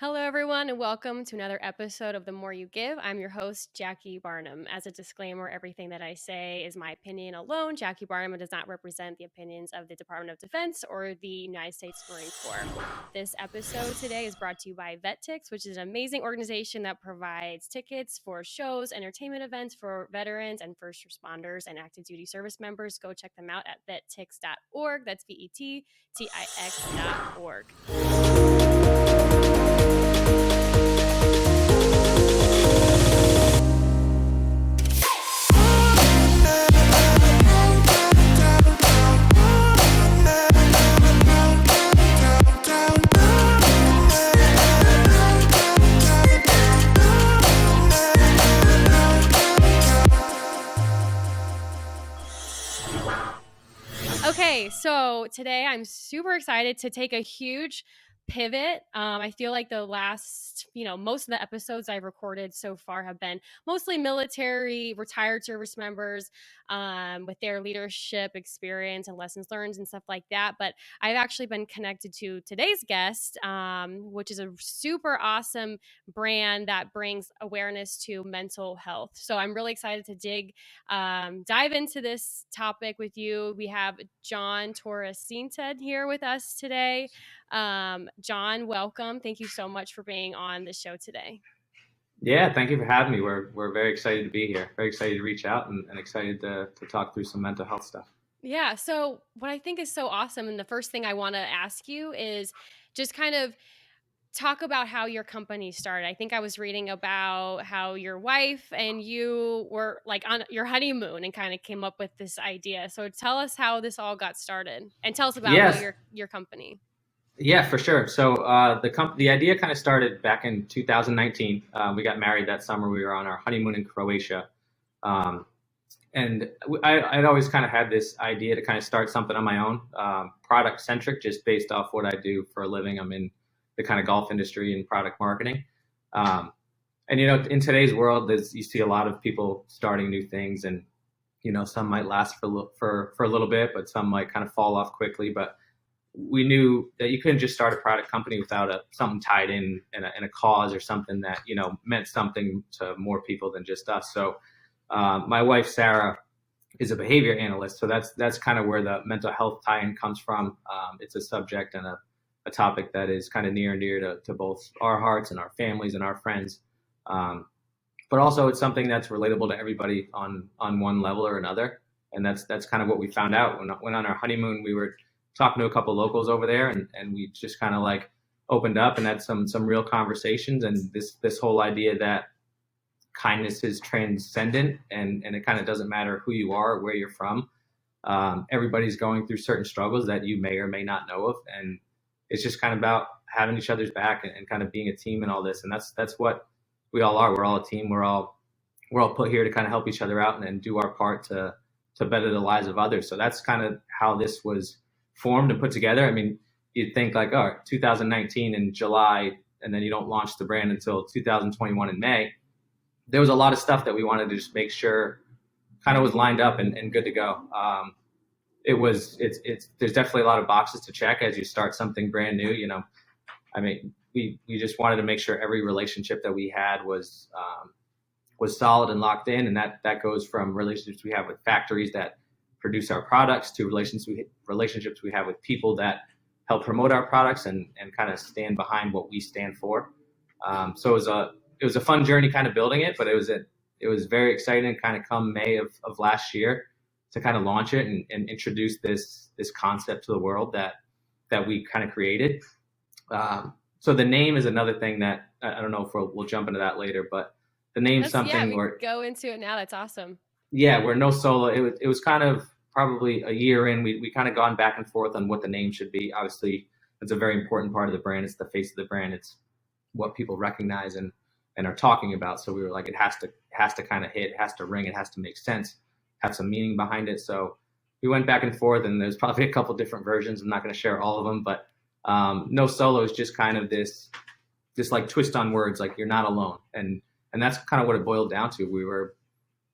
Hello, everyone, and welcome to another episode of The More You Give. I'm your host, Jackie Barnum. As a disclaimer, everything that I say is my opinion alone. Jackie Barnum does not represent the opinions of the Department of Defense or the United States Marine Corps. This episode today is brought to you by VetTix, which is an amazing organization that provides tickets for shows, entertainment events for veterans and first responders and active duty service members. Go check them out at vettix.org. That's VETTIX.org. Okay, so today I'm super excited to take a huge pivot. I feel like the last, most of the episodes I've recorded so far have been mostly military, retired service members with their leadership experience and lessons learned and stuff like that. But I've actually been connected to today's guest, which is a super awesome brand that brings awareness to mental health. So I'm really excited to dive into this topic with you. We have John Toracinta here with us today. John, welcome. Thank you so much for being on the show today. Yeah, thank you for having me. We're very excited to be here. Very excited to reach out and excited to talk through some mental health stuff. Yeah. So what I think is so awesome, and the first thing I want to ask you is just kind of talk about how your company started. I think I was reading about how your wife and you were like on your honeymoon and kind of came up with this idea. So tell us how this all got started and tell us about Yes, your company. yeah, for sure. So the idea kind of started back in 2019. We got married that summer. We were on our honeymoon in Croatia. Um, and I'd always kind of had this idea to kind of start something on my own, product centric, just based off what I do for a living. I'm in the kind of golf industry and product marketing. And in today's world, you see a lot of people starting new things, and some might last for a little bit, but some might kind of fall off quickly. But we knew that you couldn't just start a product company without something tied in a cause or something that meant something to more people than just us. So my wife Sarah is a behavior analyst, so that's kind of where the mental health tie-in comes from. It's a subject and a topic that is kind of near and dear to both our hearts and our families and our friends. But also it's something that's relatable to everybody on one level or another. And that's kind of what we found out when on our honeymoon. We were talking to a couple locals over there, and we just kind of like opened up and had some real conversations. And this whole idea that kindness is transcendent, and it kind of doesn't matter who you are or where you're from. Everybody's going through certain struggles that you may or may not know of. And it's just kind of about having each other's back and kind of being a team and all this. And that's what we all are. We're all a team. We're all put here to kind of help each other out and do our part to better the lives of others. So that's kind of how this was formed and put together. I mean, you'd think like, 2019 in July, and then you don't launch the brand until 2021 in May. There was a lot of stuff that we wanted to just make sure kind of was lined up and good to go. There's definitely a lot of boxes to check as you start something brand new. I mean, we just wanted to make sure every relationship that we had was solid and locked in, and that goes from relationships we have with factories that produce our products to relationships we have with people that help promote our products and kind of stand behind what we stand for. So it was a fun journey kind of building it, but it was very exciting kind of come May of last year to kind of launch it and introduce this concept to the world that we kind of created. So the name is another thing that I don't know if we'll jump into that later, but the name's something we go into it now. That's awesome. Yeah, we're NOSOLO. It was kind of probably a year in. We kind of gone back and forth on what the name should be. Obviously, it's a very important part of the brand. It's the face of the brand. It's what people recognize and are talking about. So we were like, it has to kind of hit, it has to ring, it has to make sense, have some meaning behind it. So we went back and forth, and there's probably a couple different versions. I'm not going to share all of them, but NOSOLO is just kind of this like twist on words, like you're not alone, and that's kind of what it boiled down to. We're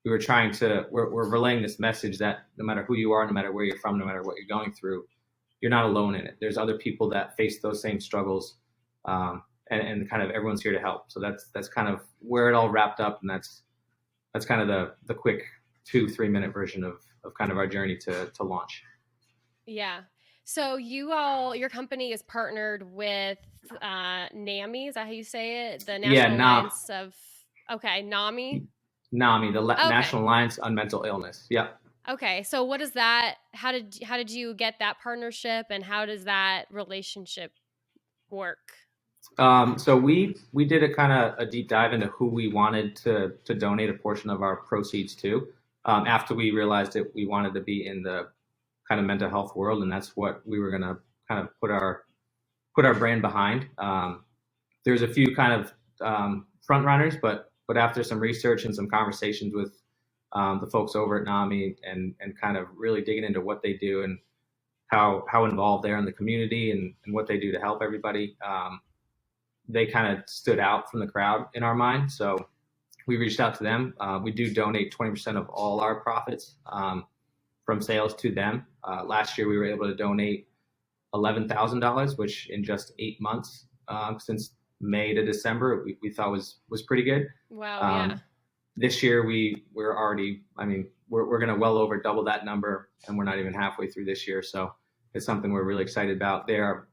relaying this message that no matter who you are, no matter where you're from, no matter what you're going through, you're not alone in it. There's other people that face those same struggles, and kind of everyone's here to help. So that's kind of where it all wrapped up, and that's kind of the quick 2-3 minute version of kind of our journey to launch. Yeah. So your company is partnered with NAMI. Is that how you say it? The Yeah, National Alliance of, okay, NAMI. NAMI, the Okay. National Alliance on Mental Illness. Yep. Okay. So what is that? How did you get that partnership, and how does that relationship work? So we did a kind of a deep dive into who we wanted to donate a portion of our proceeds to, after we realized that we wanted to be in the kind of mental health world, and that's what we were going to kind of put our brand behind. There's a few kind of front runners, but after some research and some conversations with the folks over at NAMI and kind of really digging into what they do and how involved they are in the community and what they do to help everybody, they kind of stood out from the crowd in our mind. So we reached out to them. We do donate 20% of all our profits from sales to them. Last year, we were able to donate $11,000, which in just 8 months, since May to December, we thought was pretty good. Wow. Yeah. This year, we're already, I mean, we're going to well over double that number, and we're not even halfway through this year. So it's something we're really excited about. They are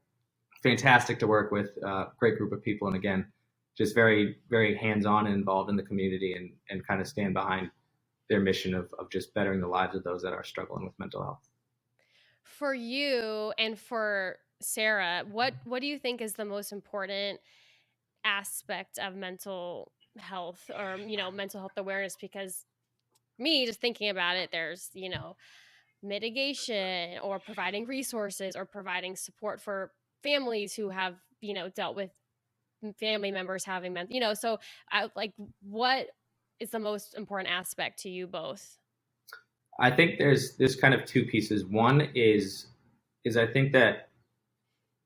fantastic to work with, great group of people, and again, just very, very hands-on and involved in the community, and kind of stand behind their mission of just bettering the lives of those that are struggling with mental health. For you and for Sarah, what do you think is the most important aspect of mental health, or mental health awareness? Because me, just thinking about it, there's mitigation, or providing resources, or providing support for families who have dealt with family members having so what is the most important aspect to you both? I think there's kind of two pieces. One is I think that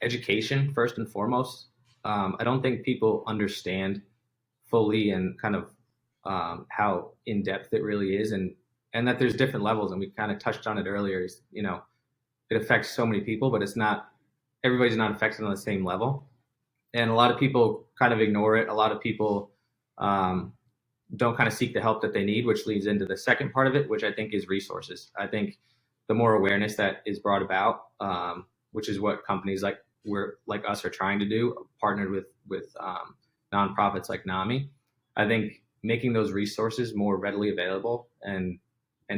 education first and foremost. I don't think people understand fully and kind of how in depth it really is, and that there's different levels, and we kind of touched on it earlier. Is it affects so many people, but it's not everybody's not affected on the same level, and a lot of people kind of ignore it. A lot of people don't kind of seek the help that they need, which leads into the second part of it, which I think is resources. I think the more awareness that is brought about, which is what companies like us are trying to do, partnered with nonprofits like NAMI. I think making those resources more readily available and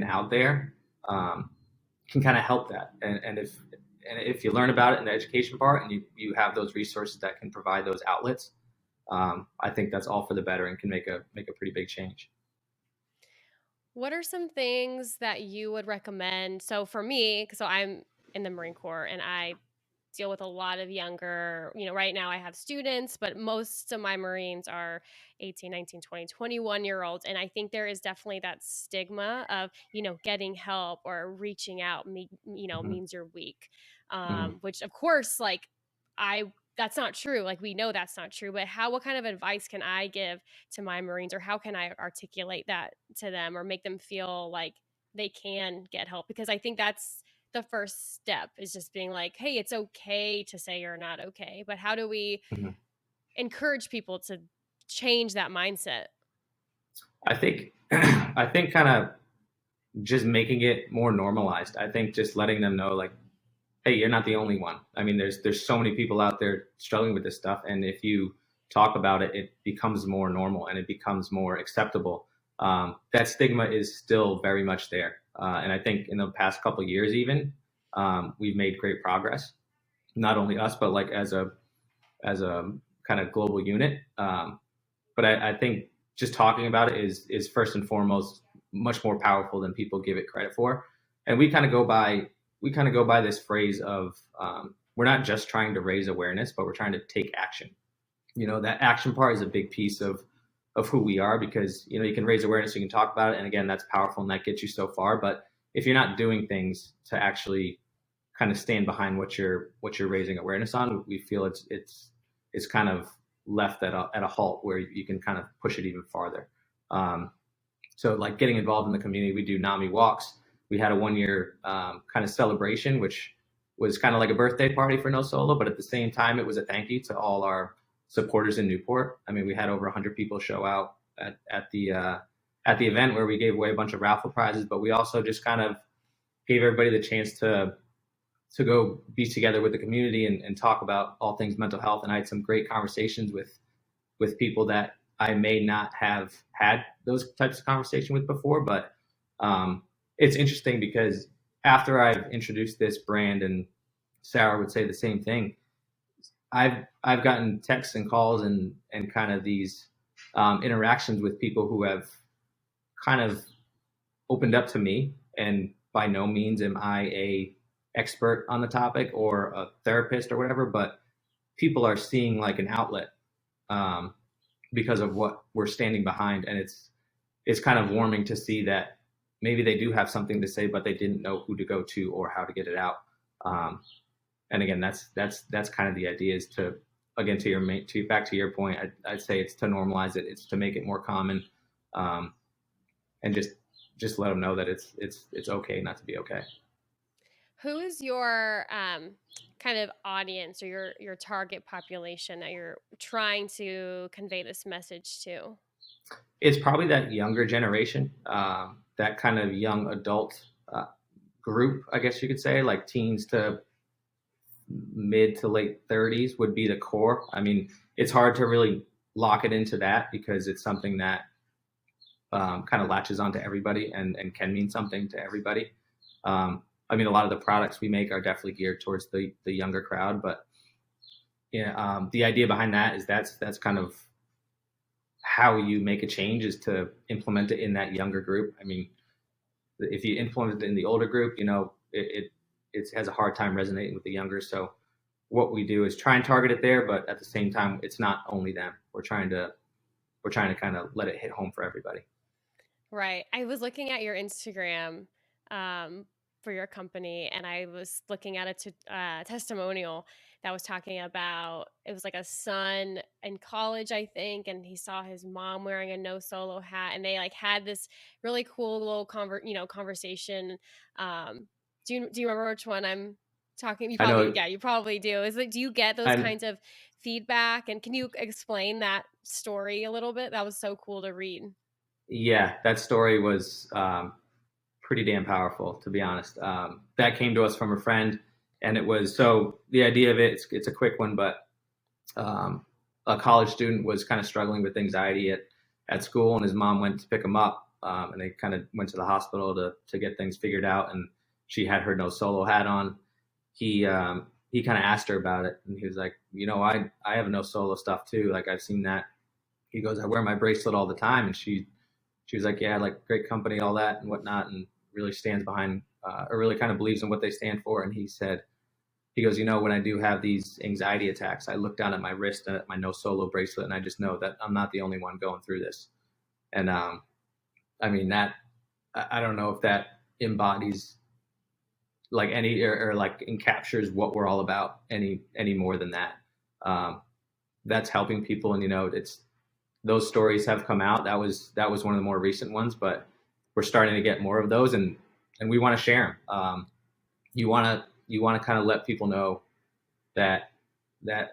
out there can kind of help that. And if you learn about it in the education part, and you have those resources that can provide those outlets, I think that's all for the better and can make a pretty big change. What are some things that you would recommend? So for me, so I'm in the Marine Corps, and I deal with a lot of younger, right now I have students, but most of my Marines are 18, 19, 20, 21-year-olds. And I think there is definitely that stigma of, getting help or reaching out, Mm-hmm. means you're weak. Mm-hmm. Which of course, that's not true. Like, we know that's not true, but what kind of advice can I give to my Marines, or how can I articulate that to them, or make them feel like they can get help? Because I think that's the first step, is just being like, hey, it's okay to say you're not okay. But how do we Mm-hmm. encourage people to change that mindset? I think kind of just making it more normalized. I think just letting them know, like, hey, you're not the only one. I mean, there's so many people out there struggling with this stuff, and if you talk about it, it becomes more normal and it becomes more acceptable. That stigma is still very much there, and I think in the past couple of years, even we've made great progress. Not only us, but like as a kind of global unit. But I think just talking about it is first and foremost much more powerful than people give it credit for. And we kind of go by this phrase of we're not just trying to raise awareness, but we're trying to take action. That action part is a big piece of who we are, because you can raise awareness, you can talk about it, and again, that's powerful and that gets you so far. But if you're not doing things to actually kind of stand behind what you're raising awareness on, we feel it's kind of left at a halt where you can kind of push it even farther. So like getting involved in the community, we do NAMI walks. We had a 1-year kind of celebration, which was kind of like a birthday party for NOSOLO, but at the same time, it was a thank you to all our supporters in Newport. I mean, we had over 100 people show out at the event where we gave away a bunch of raffle prizes, but we also just kind of gave everybody the chance to go be together with the community and talk about all things mental health. And I had some great conversations with people that I may not have had those types of conversation with before. But it's interesting because after I've introduced this brand, and Sarah would say the same thing, I've gotten texts and calls and kind of these interactions with people who have kind of opened up to me. And by no means am I a expert on the topic or a therapist or whatever, but people are seeing like an outlet because of what we're standing behind. And it's kind of warming to see that maybe they do have something to say, but they didn't know who to go to or how to get it out. And again, that's kind of the idea, is to, again, back to your point, I'd say it's to normalize it. It's to make it more common, and just let them know that it's okay not to be okay. Who is your kind of audience, or your target population that you're trying to convey this message to? It's probably that younger generation, that kind of young adult group, I guess you could say, like teens to mid to late 30s would be the core. I mean, it's hard to really lock it into that because it's something that kind of latches onto everybody and can mean something to everybody. I mean, a lot of the products we make are definitely geared towards the younger crowd, but yeah, the idea behind that is that's kind of how you make a change, is to implement it in that younger group. I mean, if you implement it in the older group, it has a hard time resonating with the younger. So what we do is try and target it there, but at the same time, it's not only them. We're trying to kind of let it hit home for everybody. Right. I was looking at your Instagram for your company, and I was looking at a testimonial that was talking about, it was like a son in college, I think, and he saw his mom wearing a NOSOLO hat, and they like had this really cool little conversation. Do you remember which one I'm talking? You I probably, know. yeah, you probably do. Is it, do you get those I kinds of feedback, and can you explain that story a little bit? That was so cool to read. Yeah, that story was pretty damn powerful, to be honest. That came to us from a friend, and it was, so the idea of it's a quick one, but a college student was kind of struggling with anxiety at school, and his mom went to pick him up, and they kind of went to the hospital to get things figured out, and she had her NOSOLO hat on. He kind of asked her about it, and he was like, I have NOSOLO stuff too. Like, I've seen that. He goes, I wear my bracelet all the time, and she was like, yeah, like, great company, all that and whatnot, and really stands behind, or really kind of believes in what they stand for. And he goes, when I do have these anxiety attacks, I look down at my wrist and at my NOSOLO bracelet, and I just know that I'm not the only one going through this. And I mean, that, I don't know if that embodies like any, or like encaptures what we're all about any more than that. That's helping people, and it's, those stories have come out. That was one of the more recent ones, but we're starting to get more of those, and we want to share them. You want to kind of let people know that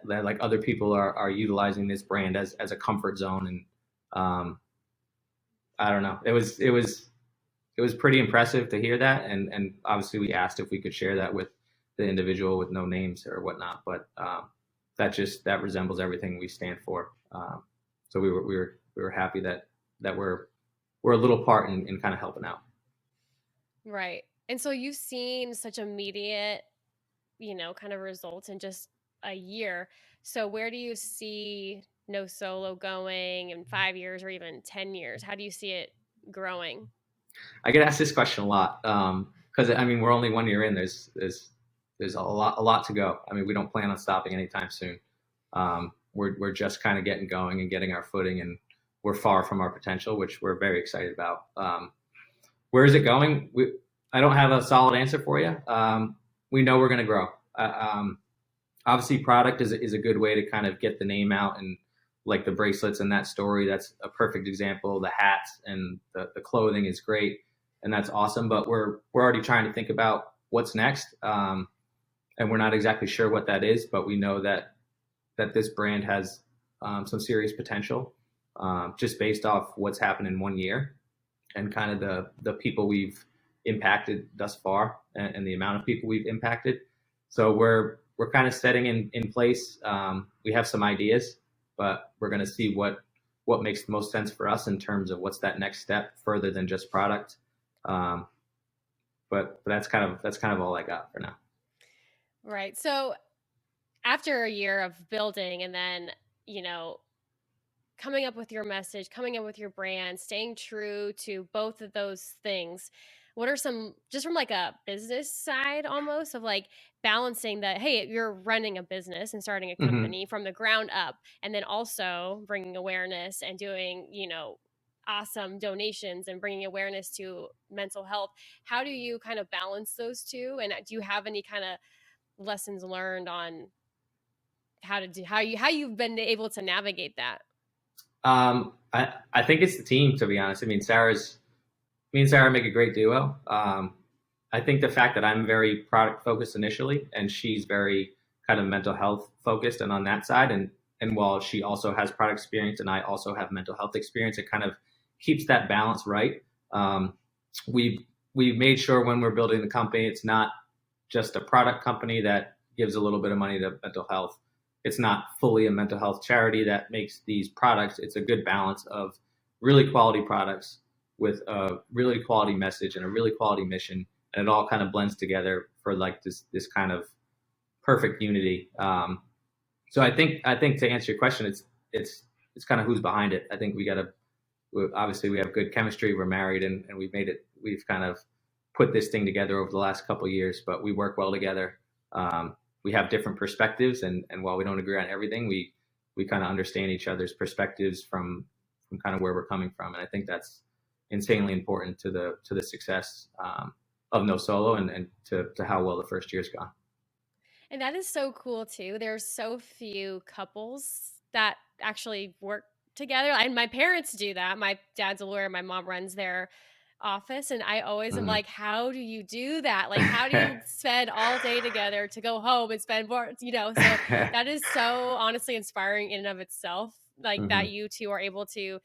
like other people are utilizing this brand as a comfort zone. And I don't know, it was pretty impressive to hear that, and obviously we asked if we could share that with the individual with no names or whatnot, but that resembles everything we stand for. So we were happy that we're a little part in kind of helping out. Right. And so you've seen such immediate, kind of results in just a year. So where do you see NOSOLO going in 5 years or even 10 years? How do you see it growing? I get asked this question a lot, because I mean, we're only 1 year in. There's a lot to go. I mean, we don't plan on stopping anytime soon. We're just kind of getting going and getting our footing, and we're far from our potential, which we're very excited about. Where is it going? I don't have a solid answer for you. We know we're going to grow. Obviously, product is a good way to kind of get the name out, and like the bracelets and that story, that's a perfect example. The hats and the clothing is great, and that's awesome. But we're already trying to think about what's next, and we're not exactly sure what that is. But we know that this brand has some serious potential, just based off what's happened in 1 year and kind of the people we've impacted thus far, and the amount of people we've impacted. So we're kind of setting in place. We have some ideas, but we're going to see what makes the most sense for us in terms of what's that next step further than just product. But that's kind of all I got for now. Right. So after a year of building and then, coming up with your message, coming up with your brand, staying true to both of those things, what are some, just from like a business side almost, of like balancing that, hey, you're running a business and starting a Mm-hmm. company from the ground up, and then also bringing awareness and doing, awesome donations and bringing awareness to mental health. How do you kind of balance those two? And do you have any kind of lessons learned on how you've been able to navigate that? I think it's the team, to be honest. I mean, me and Sarah make a great duo. I think the fact that I'm very product focused initially, and she's very kind of mental health focused, and on that side, and while she also has product experience and I also have mental health experience, it kind of keeps that balance right. Um, we made sure when we're building the company, it's not just a product company that gives a little bit of money to mental health. It's not fully a mental health charity that makes these products. It's a good balance of really quality products with a really quality message and a really quality mission, and it all kind of blends together for like this kind of perfect unity. So I think to answer your question, it's kind of who's behind it. I think obviously we have good chemistry. We're married, and we've made it. We've kind of put this thing together over the last couple of years, but we work well together. We have different perspectives, and while we don't agree on everything, we kind of understand each other's perspectives from kind of where we're coming from, and I think that's insanely important to the success of NOSOLO, and to how well the first year's gone. And that is so cool too. There's so few couples that actually work together. And my parents do that. My dad's a lawyer, my mom runs their office, and I always am Mm-hmm. like, how do you do that? Like, how do you spend all day together to go home and spend more, So that is so honestly inspiring in and of itself. Like Mm-hmm. that you two are able to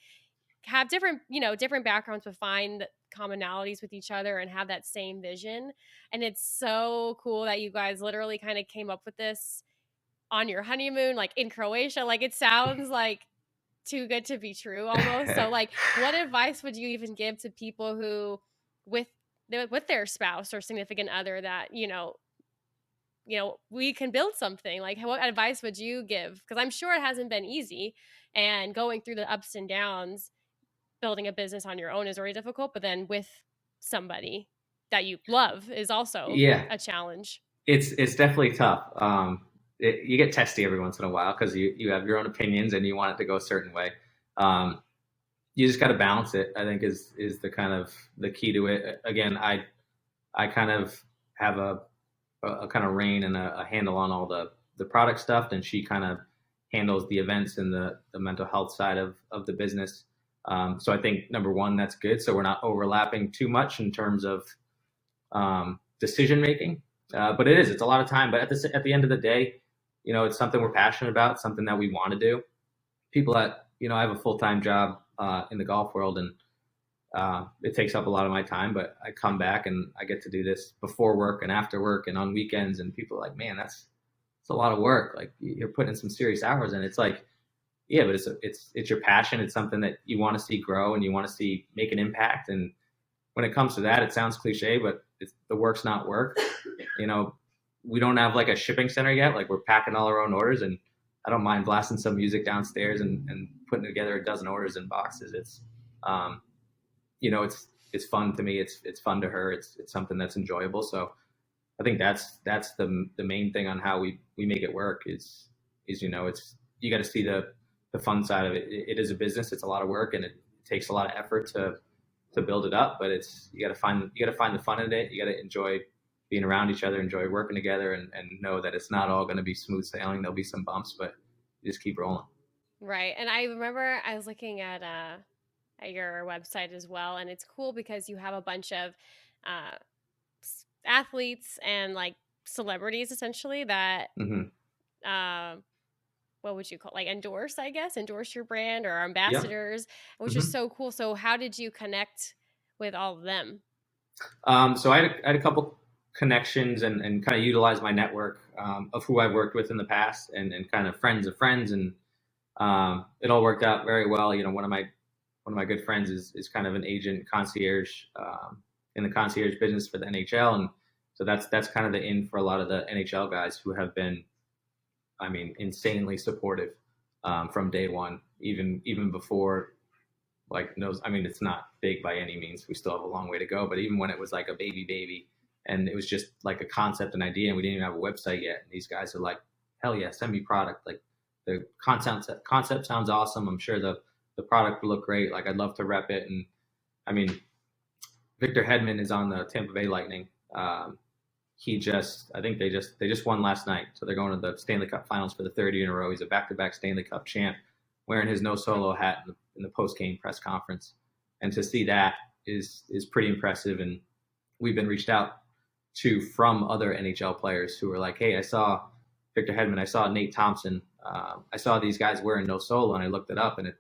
have different backgrounds, but find commonalities with each other and have that same vision. And it's so cool that you guys literally kind of came up with this on your honeymoon, like in Croatia. Like it sounds like too good to be true almost. So like what advice would you even give to people who with with their spouse or significant other that, we can build something? Like what advice would you give? Because I'm sure it hasn't been easy, and going through the ups and downs, building a business on your own is already difficult, but then with somebody that you love is also Yeah, a challenge. it's definitely tough. You get testy every once in a while because you have your own opinions and you want it to go a certain way. Um, you just got to balance it. I think is the kind of the key to it. Again, I kind of have a kind of rein and a handle on all the product stuff, and she kind of handles the events and the mental health side of the business. So I think number one, that's good. So we're not overlapping too much in terms of decision making. But it's a lot of time. But at the end of the day, it's something we're passionate about, something that we want to do. People that I have a full time job in the golf world, and it takes up a lot of my time. But I come back and I get to do this before work and after work and on weekends. And people are like, man, it's a lot of work. Like you're putting in some serious hours, and it's like, yeah, but it's your passion. It's something that you want to see grow and you want to see make an impact. And when it comes to that, it sounds cliche, but the work's not work. You know, we don't have like a shipping center yet. Like we're packing all our own orders, and I don't mind blasting some music downstairs and putting together a dozen orders in boxes. Um, it's fun to me. It's fun to her. It's something that's enjoyable. So I think that's the main thing on how we make it work is it's you got to see the fun side of it. It is a business. It's a lot of work, and it takes a lot of effort to build it up. But you got to find the fun in it. You got to enjoy being around each other, enjoy working together, and know that it's not all going to be smooth sailing. There'll be some bumps, but you just keep rolling. Right. And I remember I was looking at your website as well, and it's cool because you have a bunch of uh, athletes and like celebrities essentially that Mm-hmm. uh, what would you call, like, endorse, I guess, endorse your brand, or Yeah. ambassadors, which is hmm so cool. So how did you connect with all of them? So I had a couple connections and kind of utilized my network of who I've worked with in the past and kind of friends of friends, and it all worked out very well. You know, one of my good friends is kind of an agent concierge in the concierge business for the NHL, and so that's kind of the in for a lot of the NHL guys who have been, I mean, insanely supportive from day one, even before like knows. I mean, it's not big by any means. We still have a long way to go. But even when it was like a baby, and it was just like a concept, an idea, and we didn't even have a website yet, and these guys are like, hell yeah, send me product. Like the concept sounds awesome. I'm sure the product will look great. Like I'd love to rep it. And I mean, Victor Hedman is on the Tampa Bay Lightning. I think they just won last night, so they're going to the Stanley Cup Finals for the third year in a row. He's a back-to-back Stanley Cup champ, wearing his NOSOLO hat in the post-game press conference, and to see that is pretty impressive. And we've been reached out to from other NHL players who are like, "Hey, I saw Victor Hedman, I saw Nate Thompson, I saw these guys wearing NOSOLO, and I looked it up, and it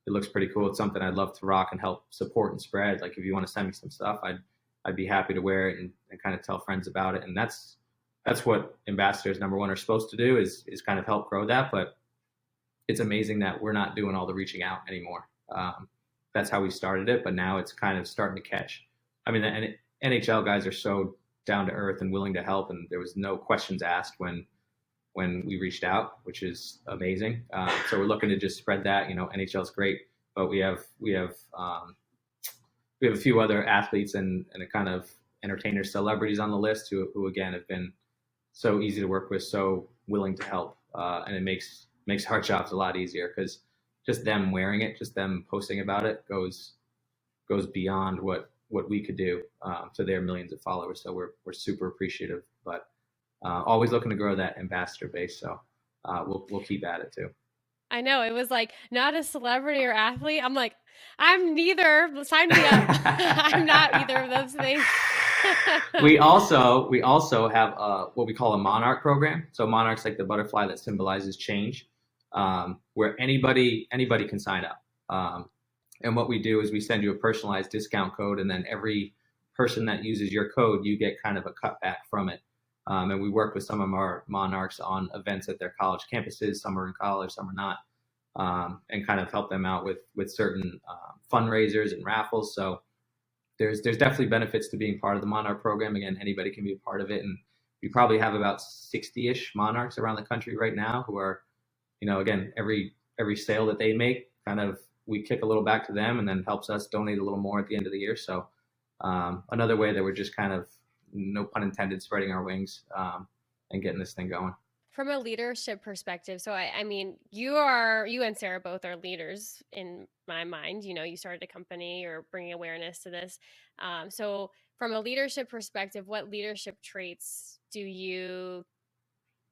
looks pretty cool. It's something I'd love to rock and help support and spread. Like if you want to send me some stuff, I'd be happy to wear it and kind of tell friends about it." And that's what ambassadors, number one, are supposed to do is kind of help grow that. But it's amazing that we're not doing all the reaching out anymore. That's how we started it, but now it's kind of starting to catch. I mean, the NHL guys are so down to earth and willing to help, and there was no questions asked when we reached out, which is amazing. So we're looking to just spread that. You know, NHL is great, but we have a few other athletes and a kind of entertainer celebrities on the list who again have been so easy to work with, so willing to help, and it makes our jobs a lot easier because just them wearing it, just them posting about it goes beyond what we could do to their millions of followers. So we're super appreciative, but always looking to grow that ambassador base. So we'll keep at it too. I know, it was like, not a celebrity or athlete. I'm like, I'm neither. Sign me up. I'm not either of those things. we also have what we call a monarch program. So monarch's like the butterfly that symbolizes change, where anybody can sign up. And what we do is we send you a personalized discount code, and then every person that uses your code, you get kind of a cutback from it. And we work with some of our monarchs on events at their college campuses. Some are in college, some are not, and kind of help them out with certain fundraisers and raffles. So there's definitely benefits to being part of the Monarch program. Again, anybody can be a part of it, and we probably have about 60-ish monarchs around the country right now who are, you know, again, every sale that they make, kind of we kick a little back to them, and then helps us donate a little more at the end of the year. So another way that we're just kind of, no pun intended, spreading our wings and getting this thing going. From a leadership perspective, so I mean, you and Sarah both are leaders in my mind. You know, you started a company or bringing awareness to this. So from a leadership perspective, what leadership traits do you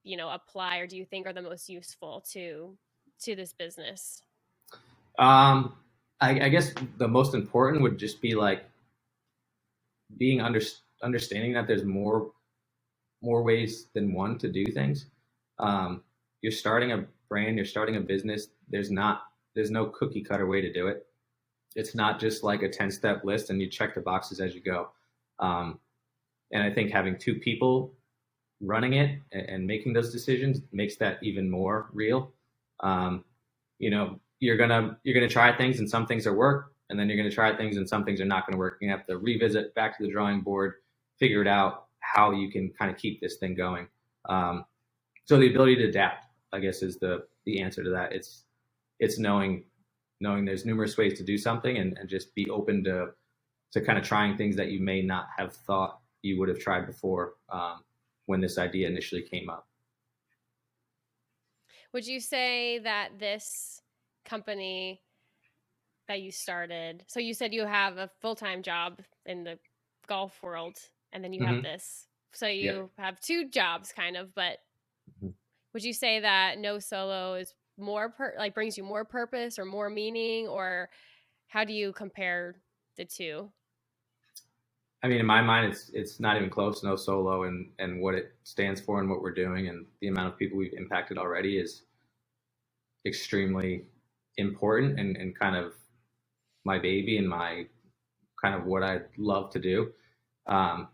apply, or do you think are the most useful to this business? I guess the most important would just be like being understanding that there's more ways than one to do things. You're starting a brand, you're starting a business. There's no cookie cutter way to do it. It's not just like a 10-step list and you check the boxes as you go. And I think having two people running it and making those decisions makes that even more real. You know, you're gonna try things, and some things are work, and then you're gonna try things and some things are not gonna work. You have to revisit back to the drawing board, figure it out how you can kind of keep this thing going. So the ability to adapt, I guess, is the answer to that. It's knowing there's numerous ways to do something, and just be open to kind of trying things that you may not have thought you would have tried before when this idea initially came up. Would you say that this company that you started, so you said you have a full-time job in the golf world, and then you have Mm-hmm. this, so Yep. you have two jobs kind of, but Mm-hmm. would you say that NOSOLO is more like brings you more purpose or more meaning, or how do you compare the two? I mean, in my mind, it's not even close. NOSOLO and what it stands for and what we're doing and the amount of people we've impacted already extremely important and kind of my baby and my kind of what I love to do. Um,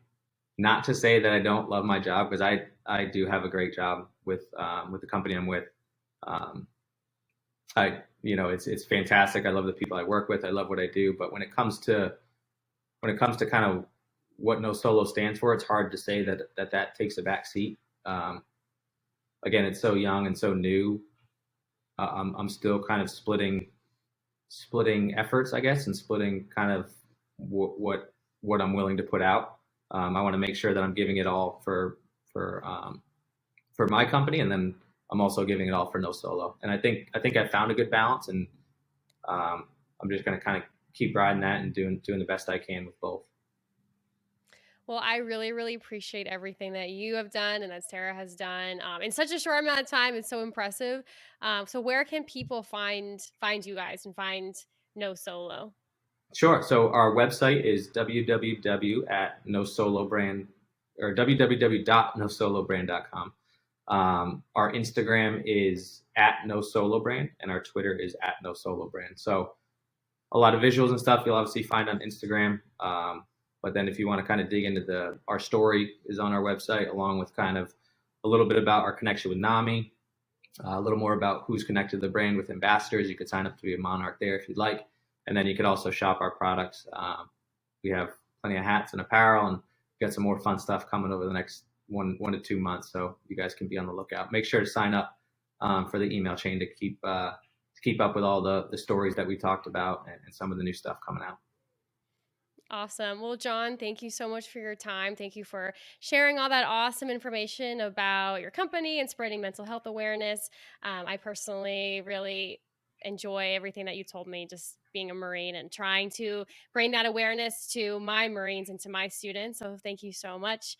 Not to say that I don't love my job, because I do have a great job with the company I'm with. Um, it's fantastic. I love the people I work with. I love what I do. But when it comes to kind of what No Solo stands for, it's hard to say that takes a back seat. Um, Again, it's so young and so new. I'm still kind of splitting efforts, I guess, and splitting kind of what I'm willing to put out. I want to make sure that I'm giving it all for for my company, and then I'm also giving it all for No Solo. And I think I found a good balance, and I'm just going to kind of keep riding that and doing the best I can with both. Well, I really, really appreciate everything that you have done and that Sarah has done in such a short amount of time. It's so impressive. So, where can people find you guys and find No Solo? Sure. So our website is www at no solo brand or www.nosolobrand.com. Our Instagram is at no solo brand, and our Twitter is at no solo brand. So a lot of visuals and stuff you'll obviously find on Instagram. But then if you want to kind of dig into our story is on our website, along with kind of a little bit about our connection with NAMI, a little more about who's connected to the brand with ambassadors. You could sign up to be a monarch there if you'd like. And then you could also shop our products. We have plenty of hats and apparel, and got some more fun stuff coming over the next 1 to 2 months. So you guys can be on the lookout. Make sure to sign up for the email chain to keep up with all the stories that we talked about, and some of the new stuff coming out. Awesome. Well, John, thank you so much for your time. Thank you for sharing all that awesome information about your company and spreading mental health awareness. I personally really enjoy everything that you told me, just being a Marine and trying to bring that awareness to my Marines and to my students. So, thank you so much.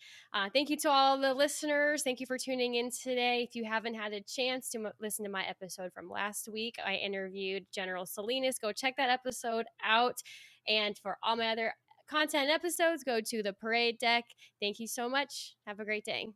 Thank you to all the listeners. Thank you for tuning in today. If you haven't had a chance to listen to my episode from last week, I interviewed General Salinas. Go check that episode out. And for all my other content episodes, go to the Parade Deck. Thank you so much. Have a great day.